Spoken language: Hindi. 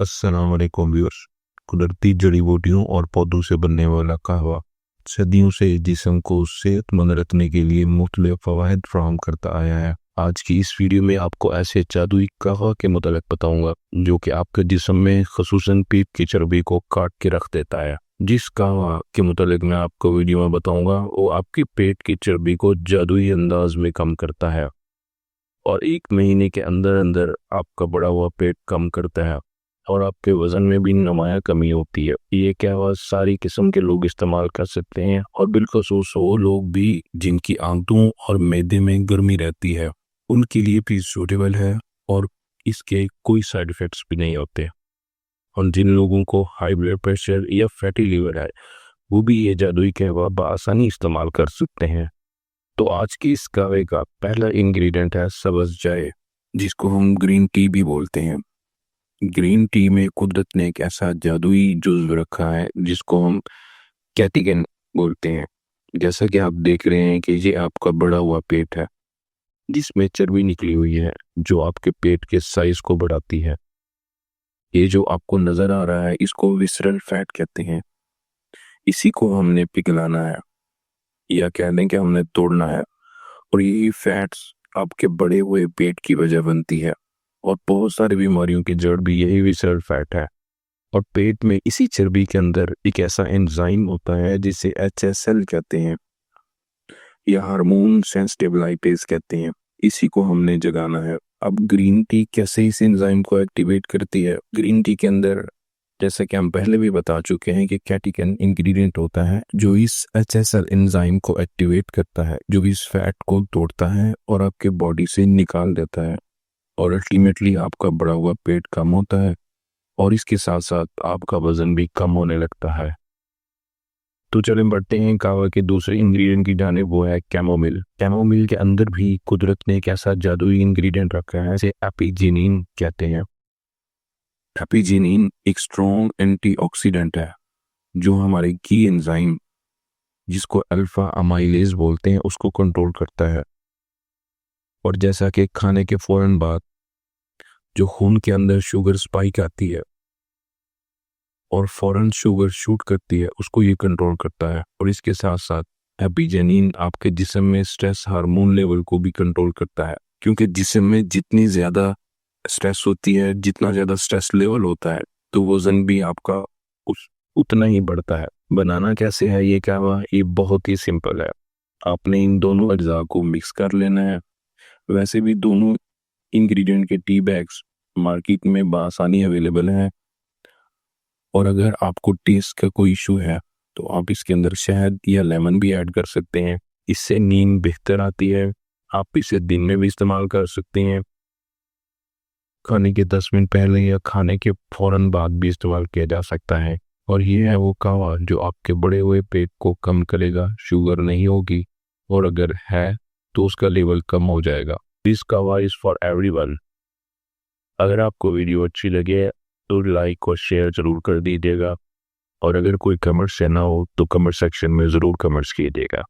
अस्सलाम वालेकुम व्यूअर्स। कुदरती जड़ी बूटियों और पौधों से बनने वाला कहवा सदियों से जिस्म को सेहतमंद रखने के लिए मुख्तलिफ फ़वाइद फराहम करता आया है। आज की इस वीडियो में आपको ऐसे जादुई कहवा के मुतालिक बताऊंगा जो कि आपके जिस्म में ख़ुसूसन पीप की चर्बी को काट के रख देता है। जिस कहवा के मुतालिक मैं आपको वीडियो में बताऊंगा वो आपकी पेट की चर्बी को जादुई अंदाज में कम करता है और 1 महीने के अंदर अंदर आपका बढ़ा हुआ पेट कम करता है और आपके वजन में भी नुमाया कमी होती है। ये कहवा सारी किस्म के लोग इस्तेमाल कर सकते हैं और बिलखसूस वो लोग भी जिनकी आंतों और मैदे में गर्मी रहती है उनके लिए भी सूटेबल है और इसके कोई साइड इफ़ेक्ट्स भी नहीं होते। और जिन लोगों को हाई ब्लड प्रेशर या फैटी लीवर है वो भी ये जादुई कहवा बआसानी इस्तेमाल कर सकते हैं। तो आज की इस कहवे का पहला इंग्रेडिएंट है सब्ज़ चाय, जिसको हम ग्रीन टी भी बोलते हैं। ग्रीन टी में कुदरत ने एक ऐसा जादुई जुज़्व रखा है जिसको हम कैटेकिन बोलते हैं। जैसा कि आप देख रहे हैं कि ये आपका बढ़ा हुआ पेट है जिसमें चर्बी निकली हुई है जो आपके पेट के साइज को बढ़ाती है। ये जो आपको नज़र आ रहा है इसको विसरल फैट कहते हैं। इसी को हमने पिघलाना है या कह दें कि हमने तोड़ना है और यही फैट्स आपके बड़े हुए पेट की वजह बनती है और बहुत सारी बीमारियों की जड़ भी यही विसरल फैट है। और पेट में इसी चर्बी के अंदर एक ऐसा एंजाइम होता है जिसे HSL कहते हैं या हार्मोन सेंसिटिव लाइपेज कहते हैं। इसी को हमने जगाना है। अब ग्रीन टी कैसे इस एंजाइम को एक्टिवेट करती है? ग्रीन टी के अंदर जैसा कि हम पहले भी बता चुके हैं कि कैटेकिन इंग्रेडिएंट होता है जो इस HSL एंजाइम को एक्टिवेट करता है, जो इस फैट को तोड़ता है और आपके बॉडी से निकाल देता है और अल्टीमेटली आपका बढ़ा हुआ पेट कम होता है और इसके साथ साथ आपका वजन भी कम होने लगता है। तो चलें बढ़ते हैं कहवा के दूसरे इंग्रेडिएंट की जानिब, वो है कैमोमिल। कैमोमिल के अंदर भी कुदरत ने एक ऐसा जादुई इंग्रेडिएंट रखा है जिसे एपिजिनिन कहते हैं। एपिजिनिन एक स्ट्रॉन्ग एंटीऑक्सीडेंट है जो हमारे की एंजाइम जिसको अल्फा अमाइलेज बोलते हैं उसको कंट्रोल करता है। और जैसा कि खाने के फौरन बाद जो खून के अंदर शुगर स्पाइक आती है और फौरन शुगर शूट करती है उसको ये कंट्रोल करता है। और इसके साथ साथ एपिजेनिन आपके जिस्म में स्ट्रेस हार्मोन लेवल को भी कंट्रोल करता है, क्योंकि जिस्म में जितनी ज़्यादा स्ट्रेस होती है, जितना ज़्यादा स्ट्रेस लेवल होता है तो वज़न भी आपका उतना ही बढ़ता है। बनाना कैसे है ये कहवा? ये बहुत ही सिंपल है। आपने इन दोनों अज्जा को मिक्स कर लेना है। वैसे भी दोनों इंग्रेडिएंट के टी बैग्स मार्केट में बआसानी अवेलेबल हैं और अगर आपको टेस्ट का कोई इशू है तो आप इसके अंदर शहद या लेमन भी ऐड कर सकते हैं। इससे नींद बेहतर आती है। आप इसे दिन में भी इस्तेमाल कर सकते हैं, खाने के 10 मिनट पहले या खाने के फौरन बाद भी इस्तेमाल किया जा सकता है। और ये है वो कहवा जो आपके बड़े हुए पेट को कम करेगा। शुगर नहीं होगी और अगर है तो उसका लेवल कम हो जाएगा। दिस कहवा इज़ फॉर एवरीवन। अगर आपको वीडियो अच्छी लगे तो लाइक और शेयर ज़रूर कर दीजिएगा और अगर कोई कमेंट्स देना हो तो कमेंट सेक्शन में ज़रूर कमेंट्स कीजिएगा।